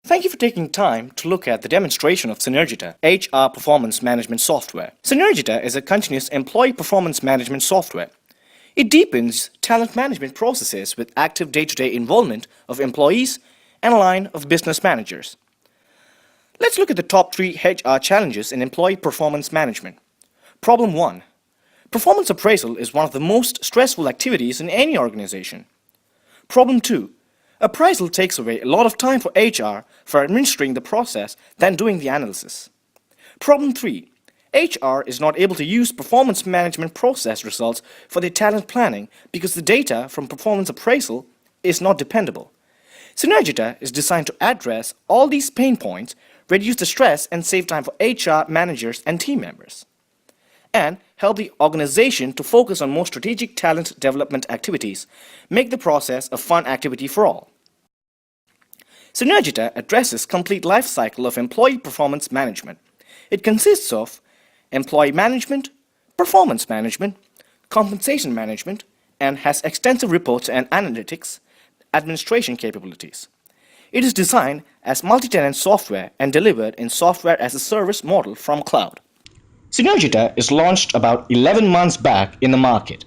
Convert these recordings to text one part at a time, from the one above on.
Thank you for taking time to look at the demonstration of Synergita, HR performance management software. Synergita is a continuous employee performance management software. It deepens talent management processes with active day-to-day involvement of employees and a line of business managers. Let's look at the top 3 HR challenges in employee performance management. Problem 1. Performance appraisal is one of the most stressful activities in any organization. Problem 2. Appraisal takes away a lot of time for HR for administering the process than doing the analysis. Problem 3. HR is not able to use performance management process results for their talent planning because the data from performance appraisal is not dependable. Synergita is designed to address all these pain points, reduce the stress and save time for HR managers and team members, and help the organization to focus on more strategic talent development activities, make the process a fun activity for all. Synergita addresses complete life cycle of employee performance management. It consists of employee management, performance management, compensation management, and has extensive reports and analytics, administration capabilities. It is designed as multi-tenant software and delivered in software as a service model from cloud. Synergita is launched about 11 months back in the market.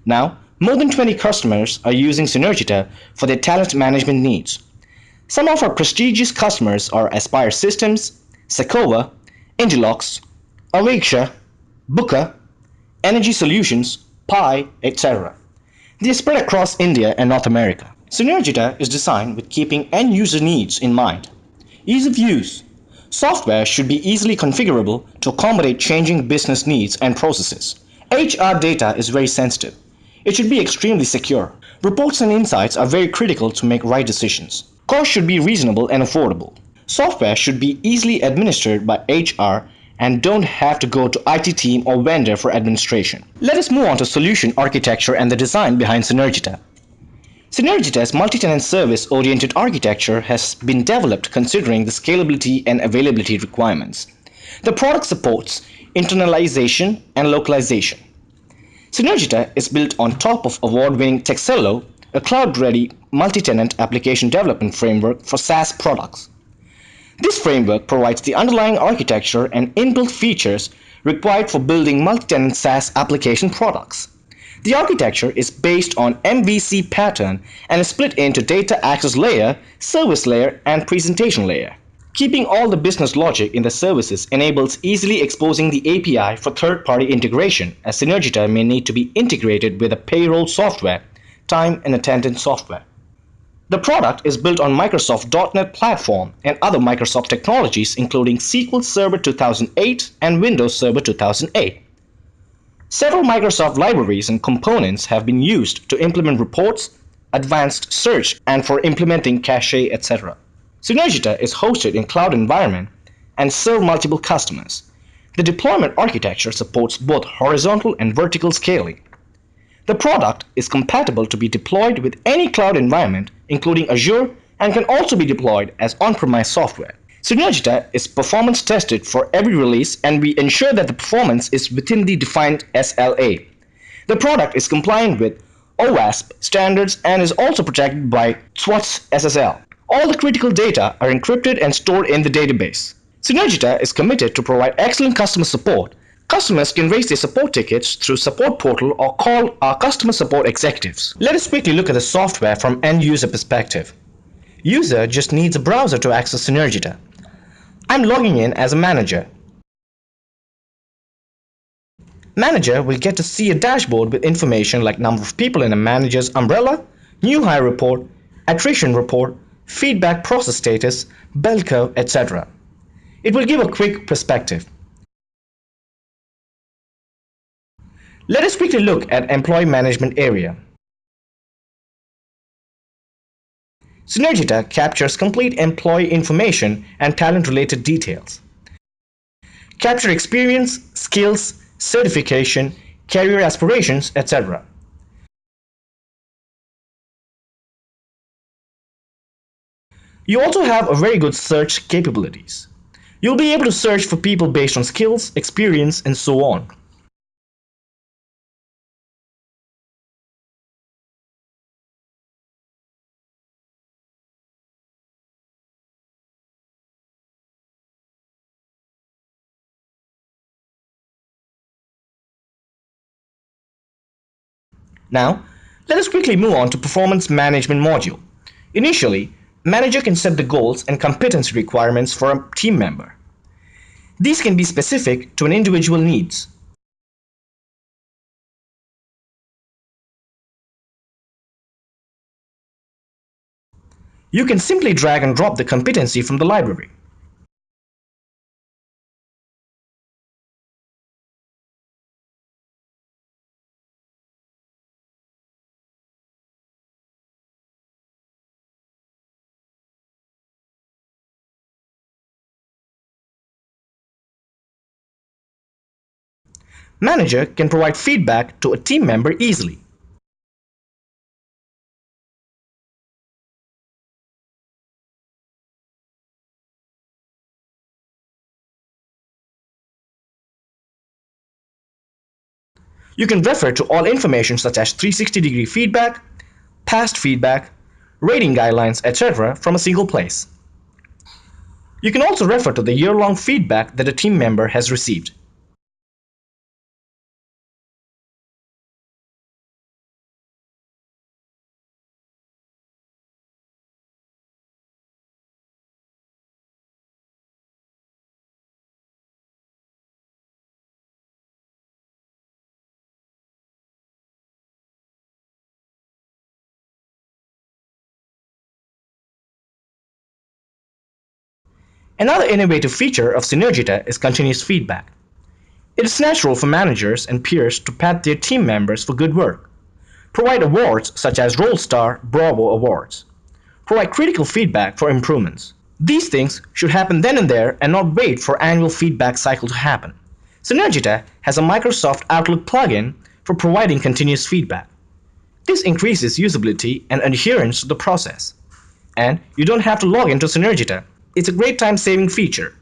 Now, more than 20 customers are using Synergita for their talent management needs. Some of our prestigious customers are Aspire Systems, Sakova, Indilox, Awaksha, Booker, Energy Solutions, Pi, etc. They are spread across India and North America. Synergita is designed with keeping end-user needs in mind. Ease of use. Software should be easily configurable to accommodate changing business needs and processes. HR data is very sensitive. It should be extremely secure. Reports and insights are very critical to make right decisions. Cost should be reasonable and affordable. Software should be easily administered by HR and don't have to go to IT team or vendor for administration. Let us move on to solution architecture and the design behind Synergita. Synergita's multi-tenant service-oriented architecture has been developed considering the scalability and availability requirements. The product supports internalization and localization. Synergita is built on top of award-winning Texello, a cloud-ready multi-tenant application development framework for SaaS products. This framework provides the underlying architecture and inbuilt features required for building multi-tenant SaaS application products. The architecture is based on MVC pattern and is split into data access layer, service layer, and presentation layer. Keeping all the business logic in the services enables easily exposing the API for third-party integration, as Synergita may need to be integrated with a payroll software, time and attendance software. The product is built on Microsoft .NET platform and other Microsoft technologies including SQL Server 2008 and Windows Server 2008. Several Microsoft libraries and components have been used to implement reports, advanced search, and for implementing cache, etc. Synergita is hosted in cloud environment and serve multiple customers. The deployment architecture supports both horizontal and vertical scaling. The product is compatible to be deployed with any cloud environment, including Azure, and can also be deployed as on-premise software. Synergita is performance tested for every release, and we ensure that the performance is within the defined SLA. The product is compliant with OWASP standards and is also protected by SWOT's SSL. All the critical data are encrypted and stored in the database. Synergita is committed to provide excellent customer support. Customers can raise their support tickets through support portal or call our customer support executives. Let us quickly look at the software from end user perspective. User just needs a browser to access Synergita. I'm logging in as a manager. Manager will get to see a dashboard with information like number of people in a manager's umbrella, new hire report, attrition report, feedback process status, bell curve, etc. It will give a quick perspective. Let us quickly look at employee management area. Synergita captures complete employee information and talent-related details. Capture experience, skills, certification, career aspirations, etc. You also have a very good search capabilities. You'll be able to search for people based on skills, experience, and so on. Now, let us quickly move on to Performance Management module. Initially, manager can set the goals and competency requirements for a team member. These can be specific to an individual needs. You can simply drag and drop the competency from the library. Manager can provide feedback to a team member easily. You can refer to all information such as 360-degree feedback, past feedback, rating guidelines, etc. from a single place. You can also refer to the year-long feedback that a team member has received. Another innovative feature of Synergita is continuous feedback. It is natural for managers and peers to pat their team members for good work, provide awards such as Roll Star, Bravo awards, provide critical feedback for improvements. These things should happen then and there and not wait for annual feedback cycle to happen. Synergita has a Microsoft Outlook plugin for providing continuous feedback. This increases usability and adherence to the process. And you don't have to log into Synergita. It's a great time-saving feature.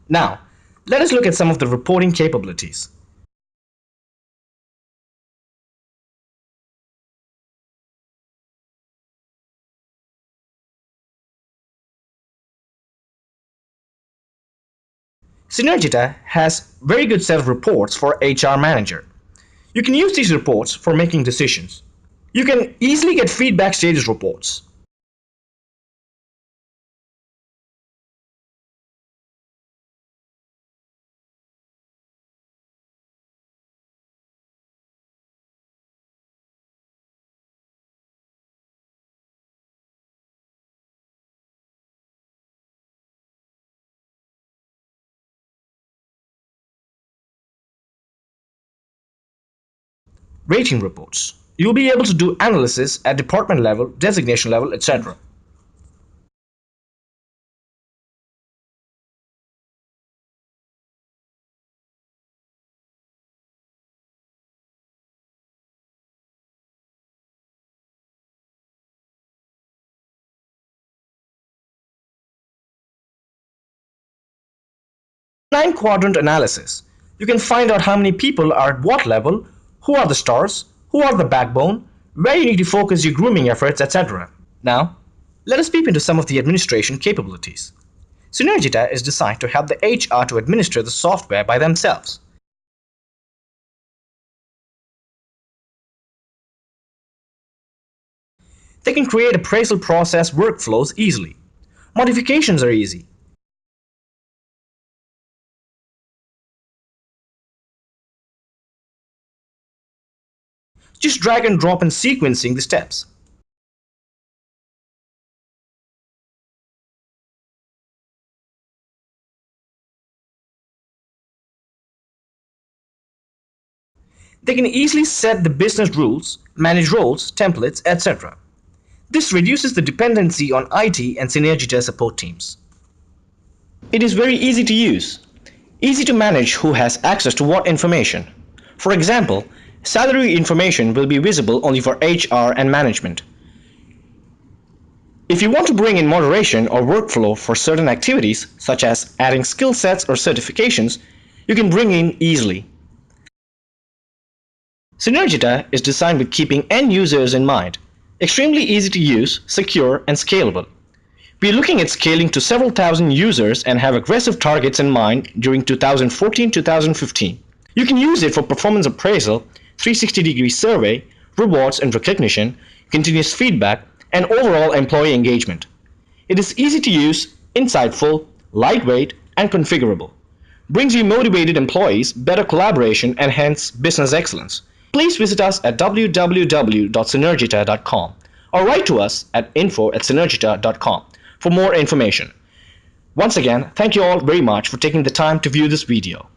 Now, let us look at some of the reporting capabilities. Synergita has very good set of reports for HR manager. You can use these reports for making decisions. You can easily get feedback status reports. Rating reports. You'll be able to do analysis at department level, designation level, etc. Nine-quadrant analysis. You can find out how many people are at what level, who are the stars, who are the backbone, where you need to focus your grooming efforts, etc. Now, let us peep into some of the administration capabilities. Synergita is designed to help the HR to administer the software by themselves. They can create appraisal process workflows easily. Modifications are easy. Just drag and drop in sequencing the steps. They can easily set the business rules, manage roles, templates, etc. This reduces the dependency on IT and Synergita support teams. It is very easy to use. Easy to manage who has access to what information. For example, salary information will be visible only for HR and management. If you want to bring in moderation or workflow for certain activities, such as adding skill sets or certifications, you can bring in easily. Synergita is designed with keeping end users in mind. Extremely easy to use, secure, and scalable. We are looking at scaling to several thousand users and have aggressive targets in mind during 2014-2015. You can use it for performance appraisal, 360-degree survey, rewards and recognition, continuous feedback, and overall employee engagement. It is easy to use, insightful, lightweight, and configurable. Brings you motivated employees, better collaboration, and hence business excellence. Please visit us at www.synergita.com or write to us at info@synergita.com for more information. Once again, thank you all very much for taking the time to view this video.